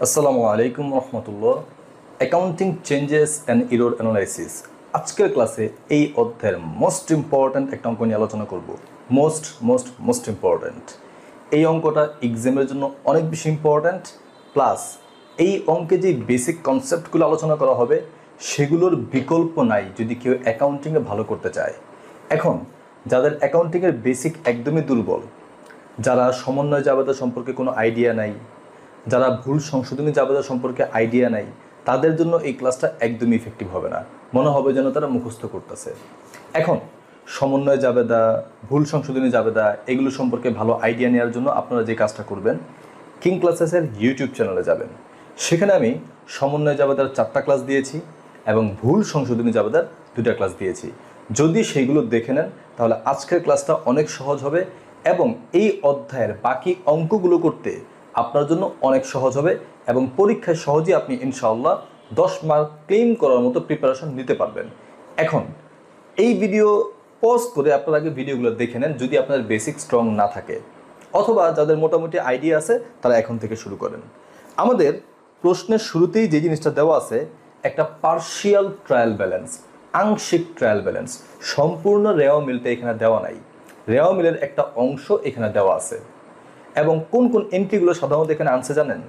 আসসালামু আলাইকুম রহমতুল্লাহ। Accounting changes and error analysis. আজকের ক্লাসে এই অধ্যায়ের মোস্ট ইম্পর্ট্যান্ট একটা অঙ্ক নিয়ে আলোচনা করব। মোস্ট ইম্পর্ট্যান্ট এই অঙ্কটা এক্সামের জন্য অনেক বেশি ইম্পর্ট্যান্ট। প্লাস এই অঙ্কে যে বেসিক কনসেপ্টগুলো আলোচনা করা হবে সেগুলোর বিকল্প নাই যদি কেউ অ্যাকাউন্টিংয়ে ভালো করতে চায়। এখন যাদের অ্যাকাউন্টিংয়ের বেসিক একদমই দুর্বল, যারা সমন্বয় জাবেদা সম্পর্কে কোনো আইডিয়া নাই, যারা ভুল সংশোধনী জাবেদা সম্পর্কে আইডিয়া নাই, তাদের জন্য এই ক্লাসটা একদমই ইফেক্টিভ হবে না। মনে হবে যেন তারা মুখস্থ করতেছে। এখন সমন্বয় জাবেদা, ভুল সংশোধনী জাবেদা এগুলো সম্পর্কে ভালো আইডিয়া নেওয়ার জন্য আপনারা যে কাজটা করবেন, কিং ক্লাসেসের ইউটিউব চ্যানেলে যাবেন। সেখানে আমি সমন্বয় জাবেদার 4টা ক্লাস দিয়েছি এবং ভুল সংশোধনী জাবেদার 2টা ক্লাস দিয়েছি। যদি সেইগুলো দেখে নেন তাহলে আজকের ক্লাসটা অনেক সহজ হবে এবং এই অধ্যায়ের বাকি অঙ্কগুলো করতে আপনার জন্য অনেক সহজ হবে এবং পরীক্ষায় সহজেই আপনি ইনশাআল্লাহ 10 মার্ক ক্লেম করার মতো প্রিপারেশন নিতে পারবেন। এখন এই ভিডিও পজ করে আপনারা আগে ভিডিওগুলো দেখে নেন যদি আপনার বেসিক স্ট্রং না থাকে, অথবা যাদের মোটামুটি আইডিয়া আছে তারা এখন থেকে শুরু করেন। আমাদের প্রশ্নের শুরুতেই যে জিনিসটা দেওয়া আছে, একটা পার্শিয়াল ট্রায়াল ব্যালেন্স, আংশিক ট্রায়াল ব্যালেন্স। সম্পূর্ণ রেওয়া মিলটা এখানে দেওয়া নাই, রেওয়া মিলের একটা অংশ এখানে দেওয়া আছে। এবং কোন কোন এন্ট্রিগুলো সাধারণত এখানে আনছে জানেন?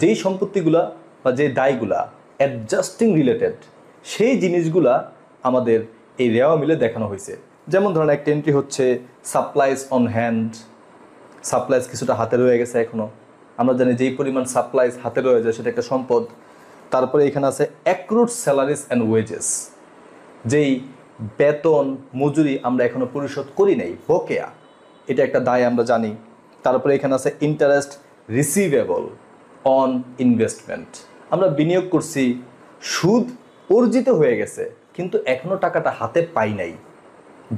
যেই সম্পত্তিগুলা বা যে দায়গুলা অ্যাডজাস্টিং রিলেটেড, সেই জিনিসগুলা আমাদের এই রেওয়া মিলে দেখানো হয়েছে। যেমন ধরেন একটা এন্ট্রি হচ্ছে সাপ্লাইজ অন হ্যান্ড, সাপ্লাইজ কিছুটা হাতে রয়ে গেছে এখনও। আমরা জানি যেই পরিমাণ সাপ্লাইজ হাতে রয়ে যায় সেটা একটা সম্পদ। তারপরে এখানে আছে অ্যাক্রুড স্যালারিজ অ্যান্ড ওয়েজেস, যেই বেতন মজুরি আমরা এখনও পরিশোধ করি নাই, বকেয়া, এটা একটা দায় আমরা জানি। তারপরে এখানে আছে ইন্টারেস্ট রিসিভেবল অন ইনভেস্টমেন্ট, আমরা বিনিয়োগ করছি, সুদ অর্জিত হয়ে গেছে কিন্তু এখনও টাকাটা হাতে পাই নাই।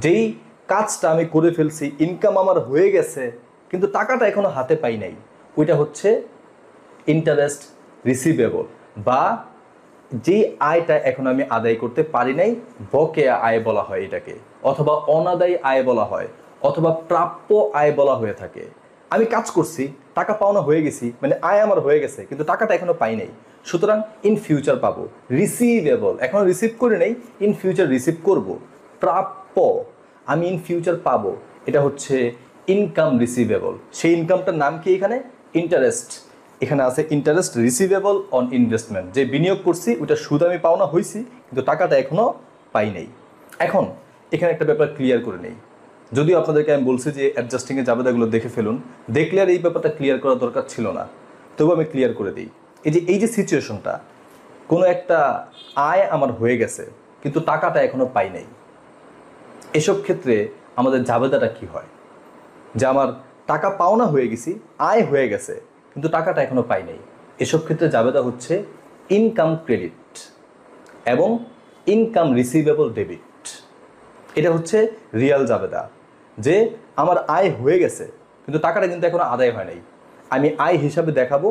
যেই কাজটা আমি করে ফেলছি, ইনকাম আমার হয়ে গেছে কিন্তু টাকাটা এখনও হাতে পাই নাই, ওইটা হচ্ছে ইন্টারেস্ট রিসিভেবল, বা যেই আয়টা এখন আমি আদায় করতে পারি নাই, বকেয়া আয় বলা হয় এটাকে, অথবা অনাদায়ী আয় বলা হয়, অথবা প্রাপ্য আয় বলা হয়ে থাকে। আমি কাজ করছি, টাকা পাওনা হয়ে গেছি, মানে আয় আমার হয়ে গেছে কিন্তু টাকাটা এখনো পাই নাই, সুতরাং ইন ফিউচার পাবো। রিসিভেবল, এখনো রিসিভ করে নেই, ইন ফিউচার রিসিভ করব। প্রাপ্য, আমি ইন ফিউচার পাবো, এটা হচ্ছে ইনকাম রিসিভেবল। সেই ইনকামটার নাম কি এখানে? ইন্টারেস্ট। এখানে আছে ইন্টারেস্ট রিসিভেবল অন ইনভেস্টমেন্ট, যে বিনিয়োগ করছি ওটা সুদ আমি পাওনা হয়েছি কিন্তু টাকাটা এখনও পাই নাই। এখন এখানে একটা ব্যাপার ক্লিয়ার করে নেই, যদিও আপনাদেরকে আমি বলছি যে অ্যাডজাস্টিংয়ের জাবেদাগুলো দেখে ফেলুন, দেখলে আর এই ব্যাপারটা ক্লিয়ার করার দরকার ছিল না, তবু আমি ক্লিয়ার করে দিই। এই যে সিচুয়েশনটা, কোনো একটা আয় আমার হয়ে গেছে কিন্তু টাকাটা এখনও পাই নাই, এসব ক্ষেত্রে আমাদের জাবেদাটা কি হয়? যে আমার টাকা পাওনা হয়ে গেছি, আয় হয়ে গেছে কিন্তু টাকাটা এখনও পাই নাই, এসব ক্ষেত্রে জাবেদা হচ্ছে ইনকাম ক্রেডিট এবং ইনকাম রিসিভেবল ডেবিট। এটা হচ্ছে রিয়াল জাবেদা, যে আমার আয় হয়ে গেছে কিন্তু টাকাটা কিন্তু এখনো আদায় হয় নাই, আমি আয় হিসাবে দেখাবো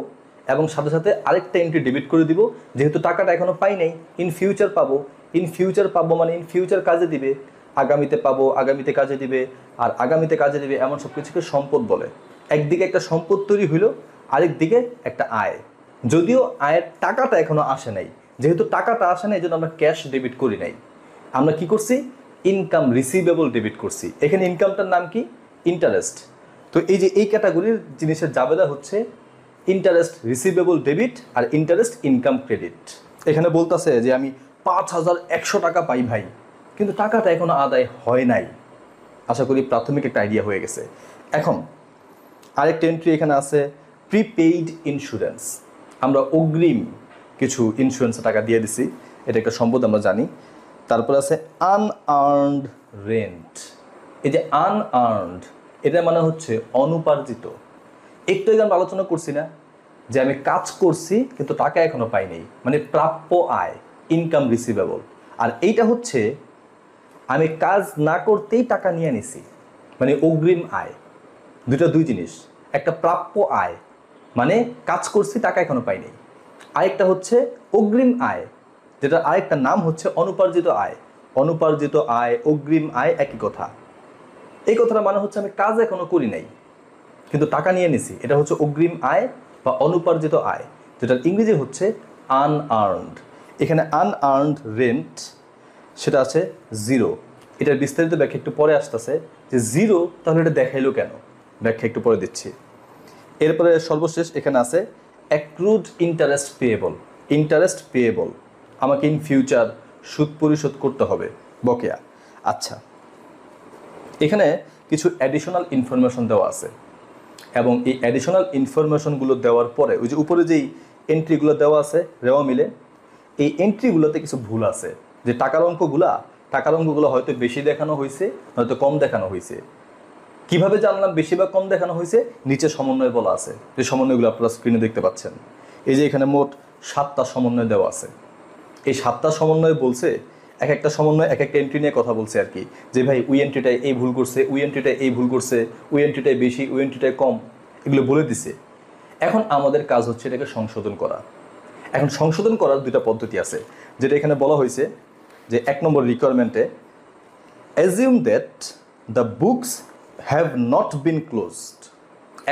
এবং সাথে সাথে আরেকটা এন্ট্রি ডেবিট করে দিব, যেহেতু টাকাটা এখনো পাই নাই, ইন ফিউচার পাবো। ইন ফিউচার পাবো মানে ইন ফিউচার কাজে দিবে, আগামীতে পাবো, আগামীতে কাজে দিবে, আর আগামীতে কাজে দিবে, এমন সব কিছুকে সম্পদ বলে। একদিকে একটা সম্পদ তৈরি হইলো, আরেক দিকে একটা আয়। যদিও আয়ের টাকাটা এখনো আসে নাই, যেহেতু টাকাটা আসে নাই এই জন্য আমরা ক্যাশ ডেবিট করি নাই, আমরা কি করছি? ইনকাম রিসিভেবল ডেবিট করছি। এখানে ইনকামটার নাম কি? ইন্টারেস্ট। তো এই যে এই ক্যাটাগরির জিনিসের জাবেদা হচ্ছে ইন্টারেস্ট রিসিভেবল ডেবিট আর ইন্টারেস্ট ইনকাম ক্রেডিট। এখানে বলতেছে যে আমি 5100 টাকা পাই ভাই, কিন্তু টাকাটা এখনো আদায় হয় নাই। আশা করি প্রাথমিক একটা আইডিয়া হয়ে গেছে। এখন আরেকটা এন্ট্রি এখানে আছে প্রিপেইড ইন্স্যুরেন্স, আমরা অগ্রিম কিছু ইন্স্যুরেন্সের টাকা দিয়ে দিছি, এটা একটা সম্পদ আমরা জানি। তারপর আছে আনআর্নড রেন্ট। এই যে আনআর্নড, এটা মানে হচ্ছে অনুপার্জিত। একটু আগে আমরা আলোচনা করছি না যে আমি কাজ করছি কিন্তু টাকা এখনো পাই নাই, মানে প্রাপ্য আয়, ইনকাম রিসিভেবল। আর এইটা হচ্ছে আমি কাজ না করতেই টাকা নিয়ে নিছি, মানে অগ্রিম আয়। দুই জিনিস, একটা প্রাপ্য আয় মানে কাজ করছি টাকা এখনো পাই নাই, আরেকটা হচ্ছে অগ্রিম আয়, যেটা আরেকটা নাম হচ্ছে অনুপার্জিত আয়। অনুপার্জিত আয়, অগ্রিম আয় একই কথা। এই কথাটা মানে হচ্ছে আমি কাজ এখনো করি নাই কিন্তু টাকা নিয়ে নিছি, এটা হচ্ছে অগ্রিম আয় বা অনুপার্জিত আয়। যেটার ইংরেজি হচ্ছে আনআর্নড। এখানে আনআর্নড রেন্ট সেটা আছে 0। এটার বিস্তারিত ব্যাখ্যা একটু পরে আসতেছে যে 0 তাহলে এটা দেখাইলো কেন, ব্যাখ্যা একটু পরে দিচ্ছি। এরপরে সর্বশেষ এখানে আছে accrued interest payable. Interest payable, আমাকে ইন ফিউচার সুদ পরিশোধ করতে হবে, বকেয়া। আচ্ছা, এখানে কিছু অ্যাডিশনাল ইনফরমেশন দেওয়া আছে এবং এই অ্যাডিশনাল ইনফরমেশনগুলো দেওয়ার পরে ওই যে উপরে যেই এন্ট্রিগুলো দেওয়া আছে রেওয়া মিলে, এই এন্ট্রিগুলোতে কিছু ভুল আছে। যে টাকার অঙ্কগুলো হয়তো বেশি দেখানো হয়েছে, হয়তো কম দেখানো হয়েছে। কিভাবে জানলাম বেশি বা কম দেখানো হয়েছে? নিচে সমন্বয় বলা আছে, যে সমন্বয়গুলো আপনারা স্ক্রিনে দেখতে পাচ্ছেন। এই যে এখানে মোট 7টা সমন্বয় দেওয়া আছে। এই 7টা সমন্বয় বলছে, এক একটা সমন্বয় এক একটা এন্ট্রি নিয়ে কথা বলছে আর কি, যে ভাই ওই এন্ট্রিটায় এই ভুল করছে, ওই এন্ট্রিটায় এই ভুল করছে, ওই এন্ট্রিটায় বেশি, ওই এন্ট্রিটায় কম, এগুলো বলে দিছে। এখন আমাদের কাজ হচ্ছে এটাকে সংশোধন করা। এখন সংশোধন করার 2টা পদ্ধতি আছে, যেটা এখানে বলা হয়েছে যে 1 নম্বর রিকোয়ারমেন্টে assume that the books have not been closed.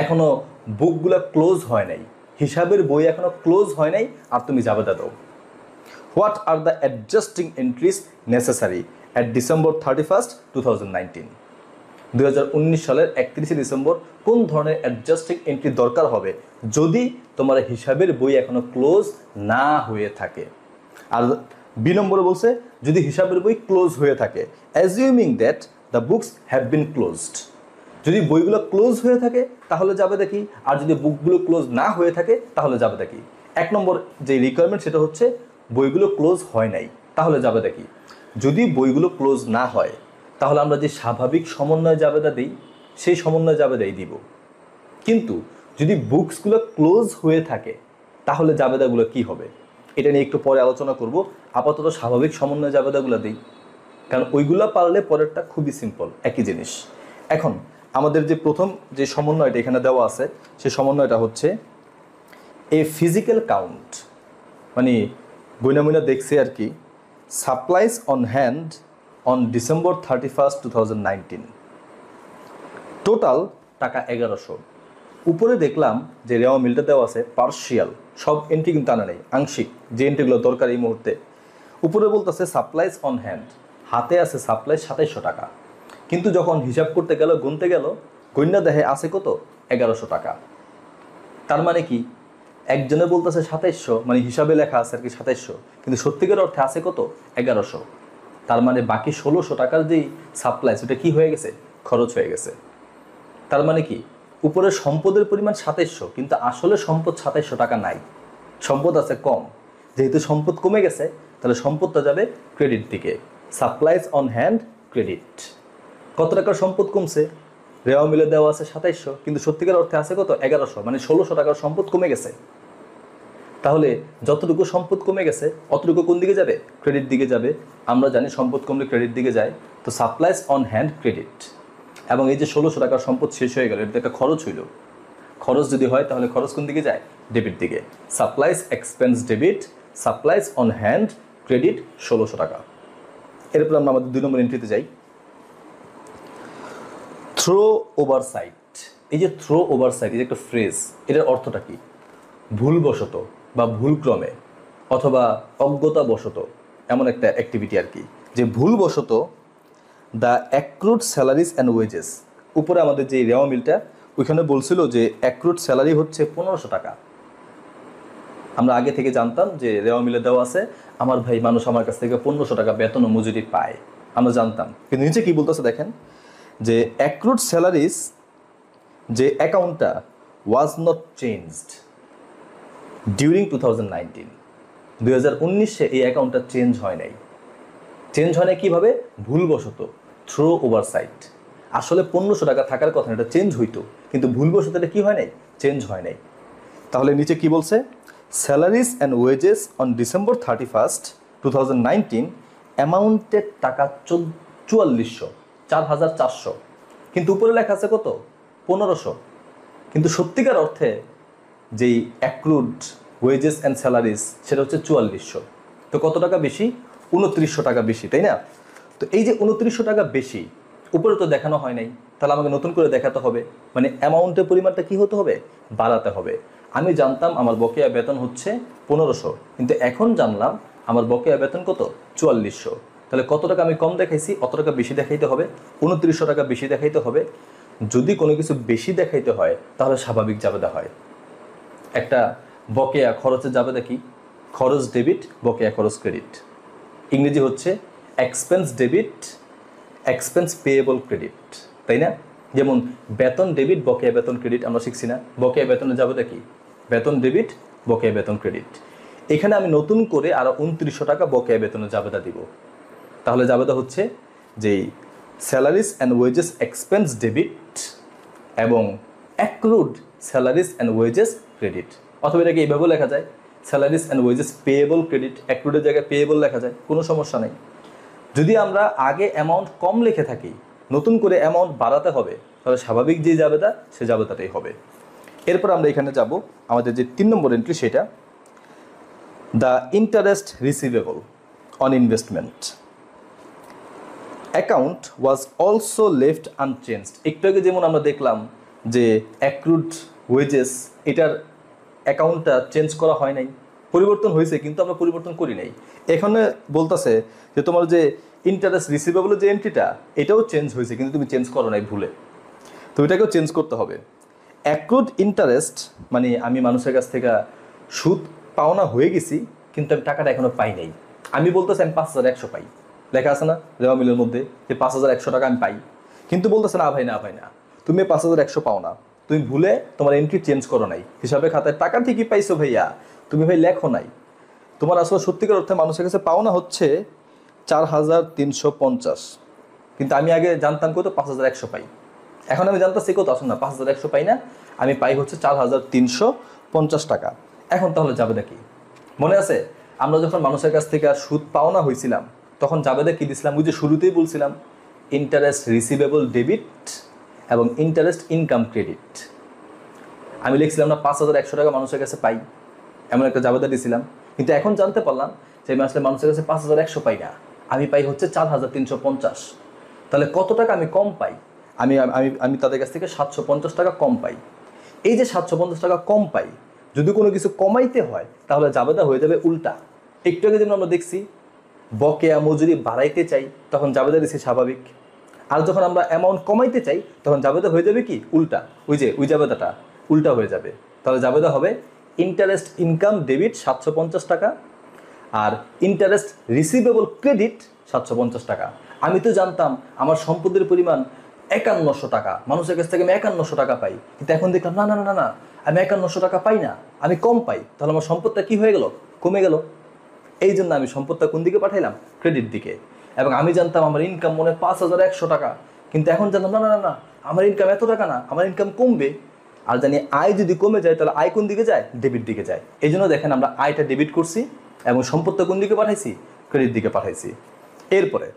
এখনো বুকগুলো ক্লোজ হয় নাই, হিসাবের বই এখনো ক্লোজ হয় নাই, আর তুমি জাবেদা দাও। What are the adjusting entries necessary at December 31, 2019? 2019 সালের 31শে ডিসেম্বর কোন ধরনের অ্যাডজাস্টিং এন্ট্রি দরকার হবে যদি তোমার হিসাবের বই এখনো ক্লোজ না হয়ে থাকে? আর বি নম্বরে বলছে যদি হিসাবের বই ক্লোজ হয়ে থাকে, assuming that the books have been closed. যদি বইগুলো ক্লোজ হয়ে থাকে তাহলে যাবে দেখি, আর যদি বুকগুলো ক্লোজ না হয়ে থাকে তাহলে যাবে দেখি। 1 নম্বর যে রিকোয়ারমেন্ট সেটা হচ্ছে বইগুলো ক্লোজ হয় নাই, তাহলে যাবে দেখি। যদি বইগুলো ক্লোজ না হয় তাহলে আমরা যে স্বাভাবিক সমন্বয় জাবেদা দিই সেই সমন্বয় জাবেদাই দিব। কিন্তু যদি বুকসগুলো ক্লোজ হয়ে থাকে তাহলে জাবেদাগুলো কি হবে এটা নিয়ে একটু পরে আলোচনা করব। আপাতত স্বাভাবিক সমন্বয় জাবেদাগুলো দিই, কারণ ওইগুলো পারলে পরেরটা খুবই সিম্পল, একই জিনিস। এখন আমাদের যে প্রথম যে সমন্বয়টা এখানে দেওয়া আছে সেই সমন্বয়টা হচ্ছে এ ফিজিক্যাল কাউন্ট, মানে বইনা দেখছে আর কি, supplies on hand on December 31, 2019, total টাকা 1100। উপরে দেখলাম যে রেওয়া মিলটা দেওয়া আছে পার্শিয়াল, সব এন্ট্রি কিন্তু আনা নেই, আংশিক যে এন্ট্রিগুলো দরকার এই মুহূর্তে। উপরে বলতেছে সাপ্লাইজ অন হ্যান্ড, হাতে আছে সাপ্লাই 2700 টাকা, কিন্তু যখন হিসাব করতে গেল, গুনতে গেল, গণ্যা দেহে আছে কত? 1100 টাকা। তার মানে কি, একজনে বলতেছে 2700, মানে হিসাবে লেখা আছে আর কি 2700, কিন্তু সত্যিকার অর্থে আছে কত? 1100। তার মানে বাকি 1600 টাকার যেই সাপ্লাই সেটা কি হয়ে গেছে? খরচ হয়ে গেছে। তার মানে কি, উপরে সম্পদের পরিমাণ 2700, কিন্তু আসলে সম্পদ 2700 টাকা নাই, সম্পদ আছে কম। যেহেতু সম্পদ কমে গেছে তাহলে সম্পদটা যাবে ক্রেডিট দিকে, সাপ্লাইজ অন হ্যান্ড ক্রেডিট। কত টাকার সম্পদ কমছে? রেওয়া মিলে দেওয়া আছে 2700, কিন্তু সত্যিকার অর্থে আছে কত? 1100, মানে 1600 টাকার সম্পদ কমে গেছে। তাহলে যতটুকু সম্পদ কমে গেছে অতটুকু কোন দিকে যাবে? ক্রেডিট দিকে যাবে। আমরা জানি সম্পদ কমলে ক্রেডিট দিকে যায়, তো সাপ্লাইজ অন হ্যান্ড ক্রেডিট। এবং এই যে 1600 টাকার সম্পদ শেষ হয়ে গেল, এটা একটা খরচ হইল। খরচ যদি হয় তাহলে খরচ কোন দিকে যায়? ডেবিট দিকে। Supplies expense debit, supplies on hand credit 1600 টাকা। এরপর আমরা আমাদের 2 নম্বর এন্ট্রিতে যাই। Through oversight. এই যে থ্রো ওভারসাইট, এই যে একটা ফ্রেজ, এটার অর্থটা কি? ভুলবশত বা ভুলক্রমে অথবা অজ্ঞতাবশত এমন একটা অ্যাক্টিভিটি আর কি, যে ভুলবশত the accrued salaries and wages. উপরে আমাদের যে রেওয়া মিলটা ওইখানে বলছিল যে অ্যাক্রুড স্যালারি হচ্ছে 1500 টাকা। আমরা আগে থেকে জানতাম যে রেওয়া মিলে দেওয়া আছে আমার ভাই মানুষ আমার কাছ থেকে 1500 টাকা বেতন ও মজুরি পায়, আমরা জানতাম। কিন্তু নিচে কি বলতেছে দেখেন, যে অ্যাক্রুড স্যালারিজ যে অ্যাকাউন্টটা ওয়াজ নট চেঞ্জড ডিউরিং 2019, 2019-এ এই অ্যাকাউন্টটা চেঞ্জ হয় নাই। চেঞ্জ হয় না কীভাবে? ভুলবশত, থ্রো ওভারসাইট। আসলে 1500 টাকা থাকার কথা, এটা চেঞ্জ হইতো, কিন্তু ভুলবশত এটা কী হয় নাই? চেঞ্জ হয় নাই। তাহলে নিচে কি বলছে? Salaries and wages on December 31, 2019 amounted টাকা 4400, কিন্তু উপরে লেখা আছে কত? 1500। কিন্তু সত্যিকার অর্থে যেই অ্যাক্রুড ওয়েজেস অ্যান্ড স্যালারিজ সেটা হচ্ছে 4400। তো কত টাকা বেশি? 2900 টাকা বেশি, তাই না? তো এই যে 2900 টাকা বেশি উপরে তো দেখানো হয় নাই, তাহলে আমাকে নতুন করে দেখাতে হবে, মানে অ্যামাউন্টের পরিমাণটা কি হতে হবে? বাড়াতে হবে। আমি জানতাম আমার বকেয়া বেতন হচ্ছে 1500, কিন্তু এখন জানলাম আমার বকেয়া বেতন কত 4400। তাহলে কত টাকা আমি কম দেখাইছি, অত টাকা বেশি দেখাইতে হবে, 2900 টাকা বেশি দেখাইতে হবে। যদি কোনো কিছু বেশি দেখাইতে হয় তাহলে স্বাভাবিক জাবেদা হয়। একটা বকেয়া খরচের জাবেদা কি? খরচ ডেবিট, বকেয়া খরচ ক্রেডিট। ইংরেজি হচ্ছে expense debit, expense payable credit, তাই না? যেমন বেতন ডেবিট, বকেয়া বেতন ক্রেডিট আমরা শিখছি না? বকেয়া বেতনের জাবেদা কি? বেতন ডেবিট, বকেয়া বেতন ক্রেডিট। এখানে আমি নতুন করে আরও 2900 টাকা বকেয়া বেতনের জাবেদা দিব। তাহলে জাবেদা হচ্ছে যে salaries and wages expense debit এবং accrued salaries and wages credit. অথবা এটাকে এইভাবেও লেখা যায়, salaries and wages payable credit, অ্যাক্রুডের জায়গায় পেয়েবল লেখা যায়, কোনো সমস্যা নেই। যদি আমরা আগে অ্যামাউন্ট কম লিখে থাকি, নতুন করে অ্যামাউন্ট বাড়াতে হবে, তাহলে স্বাভাবিক যে জাবেদা সে জাবেদাটাই হবে। এরপর আমরা এখানে যাব আমাদের যে 3 নম্বর এন্ট্রি, সেটা the interest receivable on investment account was also left unchanged. একটু আগে যেমন আমরা দেখলাম যে অ্যাক্রুড ওয়েজেস, এটার অ্যাকাউন্টটা চেঞ্জ করা হয় নাই, পরিবর্তন হয়েছে কিন্তু আমরা পরিবর্তন করি নাই। এখানে বলতেছে যে তোমার যে ইন্টারেস্ট রিসিভেবল যে এন্ট্রিটা, এটাও চেঞ্জ হয়েছে কিন্তু তুমি চেঞ্জ করো নাই ভুলে, তো এটাকেও চেঞ্জ করতে হবে। অ্যাক্রুড ইন্টারেস্ট মানে আমি মানুষের কাছ থেকে সুদ পাওনা হয়ে গেছি কিন্তু আমি টাকাটা এখনও পাই নাই। আমি বলতেছি আমি 5100 পাই, লেখা আছে না রেওয়া মিলের মধ্যে যে 5100 টাকা আমি পাই, কিন্তু বলতেছে না ভাই, না ভাই, না, তুমি 5100 পাও না, তুমি ভুলে তোমার এন্ট্রি চেঞ্জ করো নাই, হিসাবে খাতায় টাকা ঠিকই পাইছো ভাইয়া, তুমি ভাই লেখো নাই। তোমার আসলে সত্যিকার অর্থে মানুষের কাছে পাওনা হচ্ছে 4350, কিন্তু আমি আগে জানতাম কত 5100 পাই, এখন আমি জানতেছি কত, আসুন না 5100 পাই না, আমি পাই হচ্ছে 4350 টাকা। এখন তাহলে জাবেদা কি? মনে আছে আমরা যখন মানুষের কাছ থেকে সুদ পাওনা হয়েছিলাম তখন জাবেদা কি দিছিলাম? ওই যে শুরুতেই বলছিলাম ইন্টারেস্ট রিসিভেবল ডেবিট এবং ইন্টারেস্ট ইনকাম ক্রেডিট। আমি লিখছিলাম না 5100 টাকা মানুষের কাছে পাই, এমন একটা জাবেদা দিয়েছিলাম। কিন্তু এখন জানতে পারলাম যে আমি আসলে মানুষের কাছে 5100 পাই না, আমি পাই হচ্ছে 4350। তাহলে কত টাকা আমি কম পাই? আমি আমি আমি তাদের কাছ থেকে 750 টাকা কম পাই। এই যে 750 টাকা কম পাই, যদি কোনো কিছু কমাইতে হয় তাহলে জাবেদা হয়ে যাবে উল্টা। একটু আগে যেমন আমরা দেখছি বকেয়া মজুরি বাড়াইতে চাই তখন জাবেদা দিচ্ছি স্বাভাবিক, আর যখন আমরা অ্যামাউন্ট কমাইতে চাই তখন জাবেদা হয়ে যাবে কি উল্টা, ওই জাবেদাটা উল্টা হয়ে যাবে। তাহলে জাবেদা হবে ইন্টারেস্ট ইনকাম ডেবিট 750 টাকা আর ইন্টারেস্ট রিসিভেবল ক্রেডিট 750 টাকা। আমি তো জানতাম আমার সম্পদের পরিমাণ 5100 টাকা, মানুষের কাছ থেকে আমি 5100 টাকা পাই, কিন্তু এখন দেখলাম না না না না, আমি 5100 টাকা পাই না, আমি কম পাই, তাহলে আমার সম্পদটা কি হয়ে গেল? কমে গেল। এই জন্য আমি সম্পদটা কোন দিকে পাঠাইলাম? ক্রেডিট দিকে। এবং আমি জানতাম আমার ইনকাম মনে 5100 টাকা, কিন্তু এখন জানলাম না না না না, আমার ইনকাম এত টাকা না, আমার ইনকাম কমবে। আর জানি আয় যদি কমে যায় তাহলে আয় কোন দিকে যায়? ডেবিট দিকে যায়। এই জন্য দেখেন আমরা আয়টা ডেবিট করছি এবং সম্পদটা কোন দিকে পাঠাইছি? ক্রেডিট দিকে পাঠাইছি। এরপরে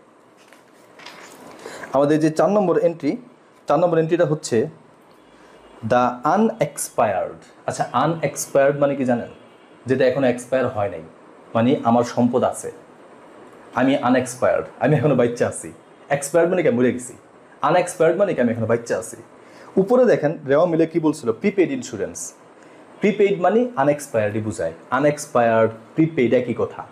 আমাদের যে 4 নম্বর এন্ট্রিটা হচ্ছে দ্য আনএক্সপায়ার্ড। আচ্ছা, আনএক্সপায়ার্ড মানে কি জানেন? যেটা এখনো এক্সপায়ার হয় নাই, মানে আমার সম্পদ আছে, আমি আনএক্সপায়ার্ড, আমি এখনো বাচ্চা আছি। এক্সপায়ার্ড মানে কি মরে গেছি, আনএক্সপায়ার্ড মানে কি আমি এখনো বাচ্চা আছি। উপরে দেখেন রেওয়া মিলে কি বলছিল? Prepaid insurance. প্রিপেইড মানে আনএক্সপায়ার্ডই বুঝায়, আনএক্সপায়ার্ড প্রিপেইড একই কথা,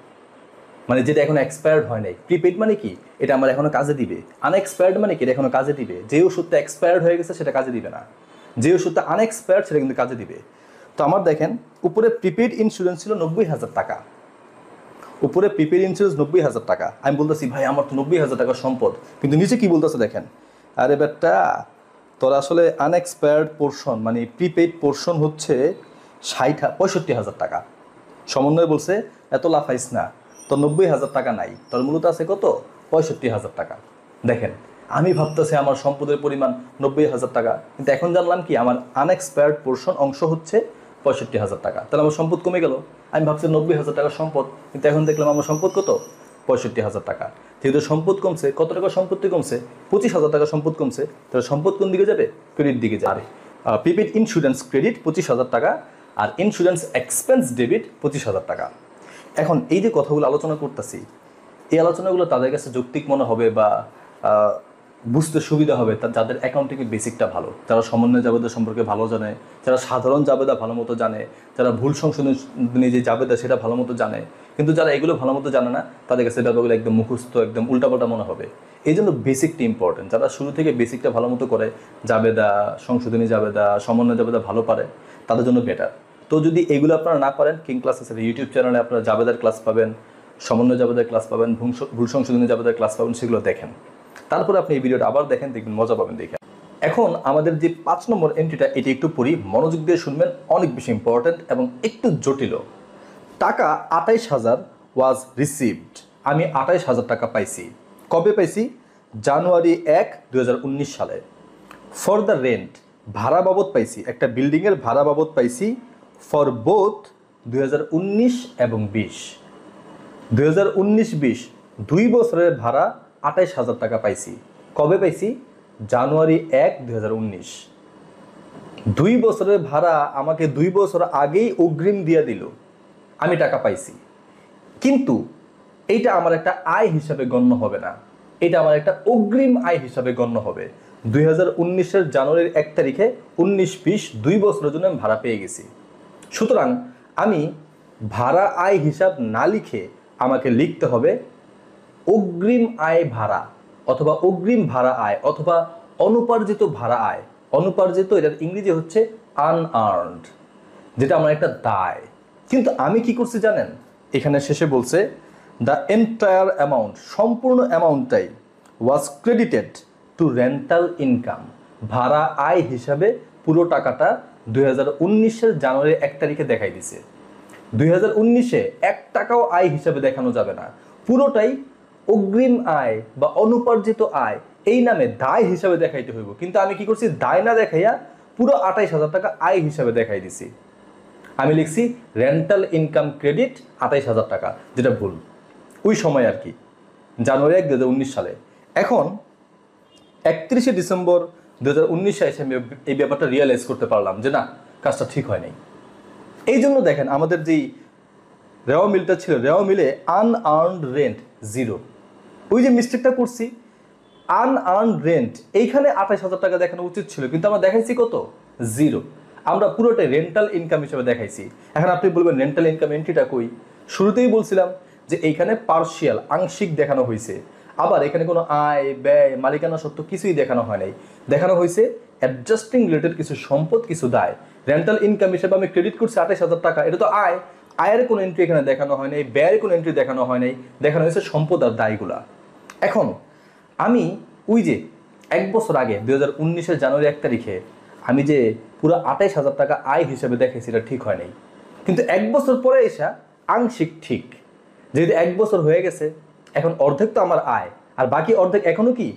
মানে যেটা এখনো এক্সপায়ার্ড হয় নাই। প্রিপেইড মানে কি? এটা আমার এখনো কাজে দিবে। আনএক্সপায়ার্ড মানে কি? এটা এখনো কাজে দিবে। যে ওষুধটা এক্সপায়ার্ড হয়ে গেছে সেটা কাজে দিবে না, যে ওষুধটা আনএক্সপায়ার্ড সেটা কিন্তু কাজে দিবে। তো আমার দেখেন উপরে প্রিপেইড ইন্স্যুরেন্স ছিল 90,000 টাকা, উপরে প্রিপেইড ইন্স্যুরেন্স 90,000 টাকা। আমি বলতেছি ভাই আমার তো 90,000 টাকা সম্পদ, কিন্তু নিচে কি বলতেছে দেখেন, আরে বেটা তোর আসলে আনএক্সপায়ার্ড পোর্শন মানে প্রিপেইড পোর্শন হচ্ছে 65,000 টাকা। সমন্বয় বলছে এত লাফাইস না, তোর 90,000 টাকা নাই, তোর মূলত আছে কত? 65,000 টাকা। দেখেন আমি ভাবতেছি আমার সম্পদের পরিমাণ 90,000 টাকা, কিন্তু এখন জানলাম কি আমার আনএক্সপায়ার্ড পোর্শন অংশ হচ্ছে 65,000 টাকা। তাহলে আমার সম্পদ কমে গেল। আমি ভাবছি 90,000 টাকার সম্পদ, কিন্তু এখন দেখলাম আমার সম্পদ কত? 65,000 টাকা। যেহেতু সম্পদ কমছে, কত টাকা সম্পত্তি কমছে? 25,000 টাকা সম্পদ কমছে। তাহলে সম্পদ কোন দিকে যাবে? ক্রেডিট দিকে যাবে। প্রিপেইড ইন্স্যুরেন্স ক্রেডিট 25,000 টাকা আর ইন্স্যুরেন্স এক্সপেন্স ডেবিট 25,000 টাকা। এখন এই যে কথাগুলো আলোচনা করতেছি, এই আলোচনাগুলো তাদের কাছে যৌক্তিক মনে হবে বা বুঝতে সুবিধা হবে যাদের অ্যাকাউন্টিংয়ের বেসিকটা ভালো, যারা সমন্বয় জাবেদা সম্পর্কে ভালো জানে, যারা সাধারণ জাবেদা ভালো মতো জানে, যারা ভুল সংশোধনী যে জাবেদা সেটা ভালো মতো জানে, কিন্তু যারা এগুলো ভালো মতো জানে না তাদের কাছে ব্যাপারগুলো একদম মুখস্থ, একদম উল্টাপাল্টা মনে হবে। এই জন্য বেসিকটা ইম্পর্টেন্ট। যারা শুরু থেকে বেসিকটা ভালো মতো করে, জাবেদা, সংশোধনী জাবেদা, সমন্বয় জাবেদা ভালো পারে, তাদের জন্য বেটার। তো যদি এগুলো আপনারা না পারেন, কিং ক্লাসেসের ইউটিউব চ্যানেলে আপনারা জাবেদার ক্লাস পাবেন, সমন্বয় জাবেদার ক্লাস পাবেন, ভুল সংশোধনী জাবেদার ক্লাস পাবেন, সেগুলো দেখেন। তারপরে আপনি এই ভিডিওটা আবার দেখেন, দেখবেন মজা পাবেন দেখে। এখন আমাদের যে 5 নম্বর এন্ট্রিটা, এটি একটু পড়ি, মনোযোগ দিয়ে শুনবেন, অনেক বেশি ইম্পর্ট্যান্ট এবং একটু জটিল। টাকা 28,000 ওয়াজ রিসিভড। আমি 28,000 টাকা পাইছি। কবে পাইছি? জানুয়ারি 1, 2019 সালে। ফর দ্য রেন্ট, ভাড়া বাবদ পাইছি, একটা বিল্ডিংয়ের ভাড়া বাবদ পাইছি, ফর বোথ 2019 এবং 20। 2019-20 2 বছরের ভাড়া 28,000 টাকা পাইছি। কবে পাইছি? জানুয়ারি 1, 2019। 2 বছরের ভাড়া আমাকে 2 বছর আগেই অগ্রিম দিয়ে দিল, আমি টাকা পাইছি। কিন্তু এইটা আমার একটা আয় হিসাবে গণ্য হবে না, এটা আমার একটা অগ্রিম আয় হিসাবে গণ্য হবে। 2019-এর জানুয়ারির 1 তারিখে 19-20 2 বছরের জন্য আমি ভাড়া পেয়ে গেছি। সুতরাং আমি ভাড়া আয় হিসাব না লিখে আমাকে লিখতে হবে অগ্রিম আয় ভাড়া, অথবা অগ্রিম ভাড়া আয়, অথবা অনুপার্জিত ভাড়া আয়। অনুপার্জিত, এটার ইংরেজি হচ্ছে আনআর্নড, যেটা আমার একটা দায়। কিন্তু আমি কি করছি জানেন? এখানে শেষে বলছে দ্য এন্টায়ার অ্যামাউন্ট, সম্পূর্ণ অ্যামাউন্টটাই ওয়াজ ক্রেডিটেড টু রেন্টাল ইনকাম। ভাড়া আয় হিসাবে পুরো টাকাটা 2019-এর জানুয়ারি 1 তারিখে দেখাই দিছে। 2019-এ 1 টাকাও আয় হিসাবে দেখানো যাবে না, পুরোটাই অগ্রিম আয় বা অনুপার্জিত আয় এই নামে দায় হিসাবে দেখাইতে হইব। কিন্তু আমি কি করছি? দায় না দেখাইয়া পুরো 28,000 টাকা আয় হিসাবে দেখাই দিছি। আমি লিখছি রেন্টাল ইনকাম ক্রেডিট 28,000 টাকা, যেটা ভুল ওই সময় আর কি, জানুয়ারি 1, 2019 সালে। এখন 31শে ডিসেম্বর 2019 এসে আমি এই ব্যাপারটা রিয়েলাইজ করতে পারলাম যে না, কাজটা ঠিক হয় নাই। এই জন্য দেখেন আমাদের যেই রেওয়া মিলটা ছিল, রেওয়া মিলে আনআর্নড রেন্ট 0। ওই যে মিস্টেকটা করছি, আনআর্নড রেন্ট এইখানে 28,000 টাকা দেখানো উচিত ছিল, কিন্তু আমরা দেখাইছি কত? 0। আমরা পুরোটাই রেন্টাল ইনকাম হিসেবে দেখাইছি। এখন আপনি বলবেন রেন্টাল ইনকাম এন্ট্রিটা কই? শুরুতেই বলছিলাম যে এইখানে পার্শিয়াল, আংশিক দেখানো হয়েছে। আবার এখানে কোনো আয়, ব্যয়, মালিকানা সত্ত্ব কিছুই দেখানো হয় নাই। দেখানো হয়েছে অ্যাডজাস্টিং রিলেটেড কিছু সম্পদ, কিছু দায়। রেন্টাল ইনকাম হিসেবে আমি ক্রেডিট করছি 28,000 টাকা, এটা তো আয়। আয়ের কোনো এন্ট্রি এখানে দেখানো হয় নাই, ব্যয়ের কোনো এন্ট্রি দেখানো হয় নাই, দেখানো হয়েছে সম্পদ আর দায়গুলা। এখন আমি ওই যে 1 বছর আগে 2019-এর জানুয়ারি 1 তারিখে আমি যে পুরো 28,000 টাকা আয় হিসেবে দেখেছি, এটা ঠিক হয় নাই। কিন্তু 1 বছর পরে এসে আংশিক ঠিক, যেহেতু 1 বছর হয়ে গেছে, এখন অর্ধেক তো আমার আয়, আর বাকি অর্ধেক এখনো কি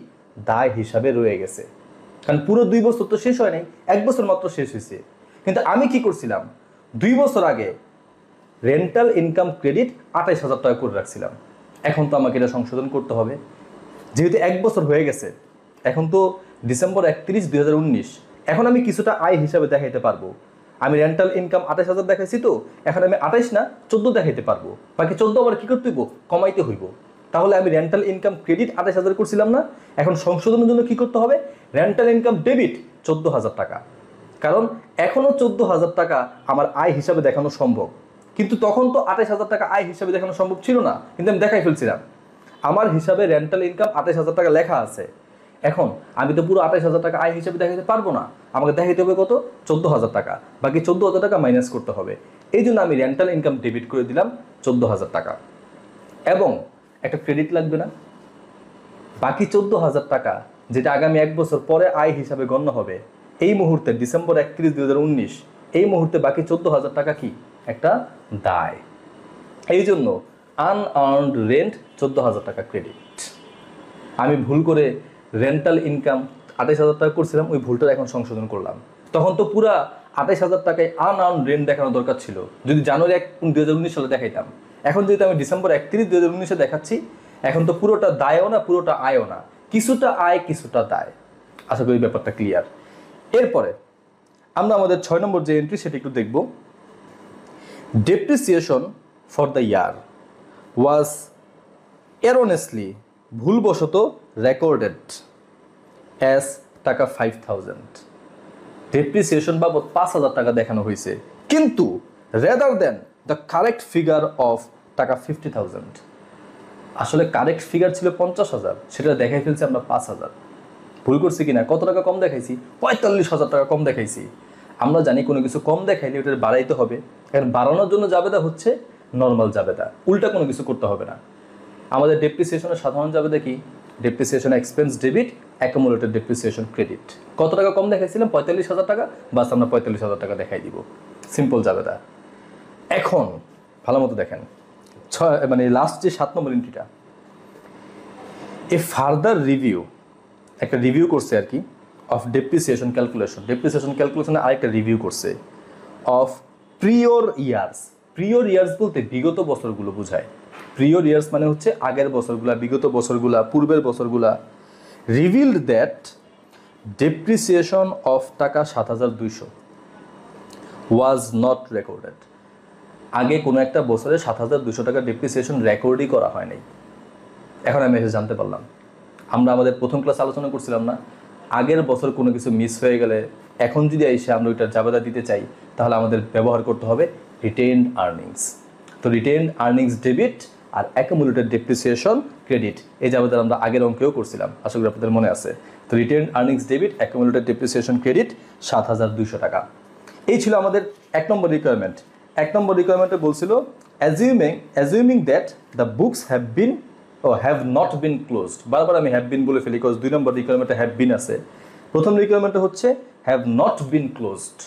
দায় হিসাবে রয়ে গেছে। কারণ পুরো 2 বছর তো শেষ হয় নাই, 1 বছর মাত্র শেষ হয়েছে। কিন্তু আমি কি করছিলাম? 2 বছর আগে রেন্টাল ইনকাম ক্রেডিট 28,000 টাকা করে রাখছিলাম। এখন তো আমাকে এটা সংশোধন করতে হবে, যেহেতু 1 বছর হয়ে গেছে। এখন তো ডিসেম্বর 31, 2019। এখন আমি কিছুটা আয় হিসাবে দেখাইতে পারবো। আমি রেন্টাল ইনকাম 28,000 দেখাইছি, তো এখন আমি 28 না 14 দেখাইতে পারবো। বাকি 14 আবার কি করতে হইব? কমাইতে হইব। তাহলে আমি রেন্টাল ইনকাম ক্রেডিট 28,000 করছিলাম না, এখন সংশোধনের জন্য কি করতে হবে? রেন্টাল ইনকাম ডেবিট 14,000 টাকা। কারণ এখনও 14,000 টাকা আমার আয় হিসাবে দেখানো সম্ভব, কিন্তু তখন তো 28,000 টাকা আয় হিসাবে দেখানো সম্ভব ছিল না, কিন্তু আমি দেখাই ফেলছিলাম। আমার হিসাবে রেন্টাল ইনকাম 28,000 টাকা লেখা আছে। এখন আমি তো পুরো 28,000 টাকা আয় হিসাবে দেখাতে পারবো না, আমাকে দেখাইতে হবে কত? 14,000 টাকা। বাকি 14,000 টাকা মাইনাস করতে হবে। এই জন্য আমি রেন্টাল ইনকাম ডেবিট করে দিলাম 14,000 টাকা, এবং একটা ক্রেডিট লাগবে না। বাকি 14,000 টাকা, যেটা আগামী 1 বছর পরে আয় হিসাবে গণ্য হবে, এই মুহূর্তে ডিসেম্বর 31, 2019 এই মুহূর্তে বাকি 14,000 টাকা কি একটা দায়। এই জন্য আনআর্নড রেন্ট 14,000 টাকা ক্রেডিট। আমি ভুল করে রেন্টাল ইনকাম 28,000 টাকা করছিলাম, ওই ভুলটা এখন সংশোধন করলাম। তখন তো পুরা 28,000 টাকায় আনআর্নড রেন্ট দেখানো দরকার ছিল, যদি জানুয়ারি 1, 2019 সালে দেখাইতাম। এখন যেহেতু আমি ডিসেম্বর 31, 2019-এ দেখাচ্ছি, এখন তো পুরোটা দায়ও না, পুরোটা আয়ও না, কিছুটা আয় কিছুটা দায়। আশা করি ব্যাপারটা ক্লিয়ার। এরপরে আমরা আমাদের 6 নম্বর যে এন্ট্রি সেটা একটু দেখব। ডেপ্রিসিয়েশন ফর দ্য ইয়ার ওয়াজ এরোনেসলি, ভুলবশত রেকর্ডেড। অ্যাজ টাকা 5000, ডেপ্রিসিয়েশন বাবদ 5000 টাকা দেখানো হয়েছে, কিন্তু rather than the correct figure of টাকা 50,000, আসলে কারেক্ট ফিগার ছিল 50,000, সেটা দেখাই ফেলছি আমরা 5,000। ভুল করছি কিনা? কত টাকা কম দেখাইছি? 45,000 টাকা কম দেখাইছি। আমরা জানি কোনো কিছু কম দেখাইলে ওটা বাড়াইতে হবে, কারণ বাড়ানোর জন্য জাবেদা হচ্ছে নর্মাল জাবেদা, উল্টা কোনো কিছু করতে হবে না। আমাদের ডেপ্রিসিয়েশনের সাধারণ জাবেদা কি? Depreciation expense debit, accumulated depreciation credit. কত টাকা কম দেখাইছিলাম? 45,000 টাকা, বাস আমরা 45,000 টাকা দেখাই দিব, সিম্পল জাবেদা। এখন ভালো মতো দেখেন, মানে লাস্ট যে 7 নম্বর এন্ট্রিটা, এ ফার্দার রিভিউ, একটা রিভিউ করছে আর কি, অফ ডেপ্রিসিয়েশন ক্যালকুলেশন, ডেপ্রিসিয়েশন ক্যালকুলেশনে আরেকটা রিভিউ করছে of prior years. Prior years বলতে বিগত বছরগুলো বোঝায়। প্রিয়র ইয়ার্স মানে হচ্ছে আগের বছরগুলা, বিগত বছরগুলা, পূর্বের বছরগুলা। রিভিলড দ্যাট ডেপ্রিসিয়েশন অফ টাকা 7,200 ওয়াজ নট রেকর্ডেড। আগে কোনো একটা বছরে 7,200 টাকা ডেপ্রিসিয়েশন রেকর্ডই করা হয় নাই। এখন আমি এসে জানতে পারলাম, আমরা আমাদের প্রথম ক্লাস আলোচনা করছিলাম না, আগের বছর কোনো কিছু মিস হয়ে গেলে এখন যদি এসে আমরা ওইটার জাবেদা দিতে চাই, তাহলে আমাদের ব্যবহার করতে হবে রিটেইনড আর্নিংস। তো রিটেইনড আর্নিংস ডেবিট আর অ্যাকুমুলেটেড ডেপ্রিসিয়েশন ক্রেডিট, এই জাবেদা আমরা আগের অঙ্কেও করছিলাম, আশা করি আপনাদের মনে আছে। তো retained earnings debit, accumulated depreciation credit 7,200 টাকা। এই ছিল আমাদের 1 নম্বর রিকোয়ারমেন্ট। 1 নম্বর রিকোয়ারমেন্টে বলছিল assuming that the books have not been closed. বারবার আমি হ্যাভ বিন বলে ফেলি, বিকজ 2 নম্বর রিকোয়ারমেন্টে হ্যাভ বিন আছে। প্রথম রিকোয়ারমেন্টে হচ্ছে হ্যাভ নট বিন ক্লোজড,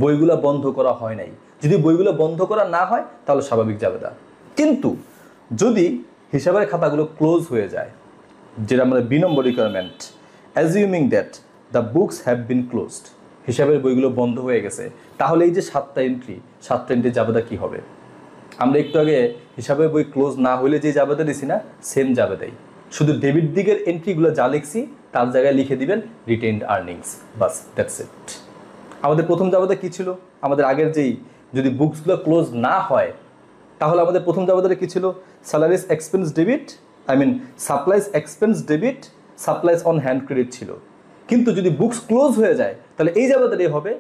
বইগুলো বন্ধ করা হয় নাই। যদি বইগুলো বন্ধ করা না হয় তাহলে স্বাভাবিক জাবেদা। কিন্তু যদি হিসাবের খাতাগুলো ক্লোজ হয়ে যায়, যেটা আমাদের 2 number requirement, assuming that the books have been closed, হিসাবের বইগুলো বন্ধ হয়ে গেছে, তাহলে এই যে 7টা এন্ট্রি জাবেদা কি হবে? আমরা একটু আগে হিসাবের বই ক্লোজ না হলে যে জাবেদা দিছি না, সেম জাবেদাই, শুধু ডেবিট দিকের এন্ট্রিগুলো যা লিখছি তার জায়গায় লিখে দিবেন retained earnings, bus, that's it. আমাদের প্রথম জাবেদা কি ছিল? আমাদের আগের যেই, যদি বুকসগুলো ক্লোজ না হয় তাহলে আমাদের প্রথম জাবেদাটা কি ছিল? Salaries expense debit, supplies expense debit, supplies on hand credit ছিল। কিন্তু যদি বুকস ক্লোজ হয়ে যায় তাহলে এই জাবেদাটাই হবে,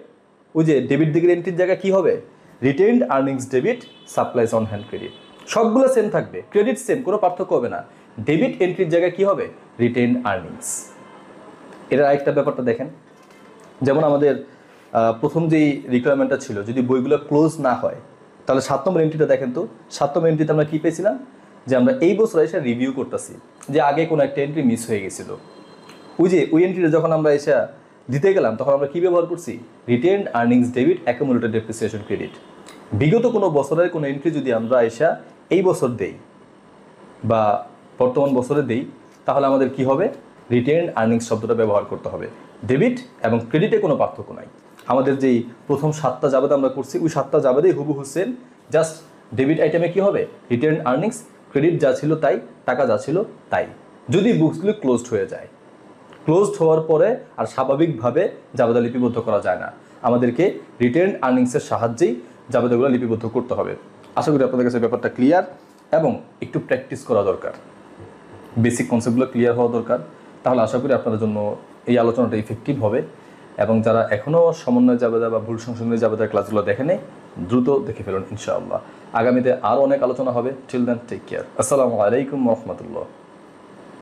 ওই যে ডেবিট দিকের এন্ট্রির জায়গায় কি হবে? Retained earnings debit, supplies on hand credit, সবগুলো সেম থাকবে, ক্রেডিট সেম, কোনো পার্থক্য হবে না। ডেবিট এন্ট্রির জায়গায় কি হবে? Retained earnings. এর আরেকটা ব্যাপারটা দেখেন, যেমন আমাদের প্রথম যেই রিকোয়ারমেন্টটা ছিল, যদি বইগুলো ক্লোজ না হয়, তাহলে 7 নম্বর এন্ট্রিটা দেখেন তো। 7 নম্বর এন্ট্রিতে আমরা কী পেয়েছিলাম? যে আমরা এই বছর এসে রিভিউ করতেছি যে আগে কোনো একটা এন্ট্রি মিস হয়ে গেছিলো, ওই এন্ট্রিটা যখন আমরা এসে দিতে গেলাম তখন আমরা কী ব্যবহার করছি? Retained earnings debit, accumulated depreciation credit. বিগত কোনো বছরের কোনো এন্ট্রি যদি আমরা এসে এই বছর দেই বা বর্তমান বছরে দেই, তাহলে আমাদের কি হবে? রিটেইনড আর্নিংস শব্দটা ব্যবহার করতে হবে। ডেবিট এবং ক্রেডিটে কোনো পার্থক্য নাই। আমাদের যেই প্রথম 7টা জাবেদা আমরা করছি, ওই 7টা জাবেদাই হুবহু সেম, জাস্ট ডেবিট আইটেমে কি হবে? রিটেইনড আর্নিংস, ক্রেডিট যা ছিল তাই, টাকা যা ছিল তাই, যদি বুকসগুলো ক্লোজড হয়ে যায়। ক্লোজড হওয়ার পরে আর স্বাভাবিকভাবে জাবেদা লিপিবদ্ধ করা যায় না, আমাদেরকে রিটেইনড আর্নিংসের সাহায্যেই জাবেদাগুলো লিপিবদ্ধ করতে হবে। আশা করি আপনাদের কাছে ব্যাপারটা ক্লিয়ার, এবং একটু প্র্যাকটিস করা দরকার, বেসিক কনসেপ্টগুলো ক্লিয়ার হওয়া দরকার। তাহলে আশা করি আপনাদের জন্য এই আলোচনাটা ইফেক্টিভ হবে। এবং যারা এখনও সমন্বয় জাবেদা বা ভুল সংশোধনের জাবেদার ক্লাসগুলো দেখেন নাই, দ্রুত দেখে ফেলুন ইনশাআল্লাহ। আগামীতে আরও অনেক আলোচনা হবে। Till then, take care. আসসালামু আলাইকুম ওয়া রাহমাতুল্লাহ।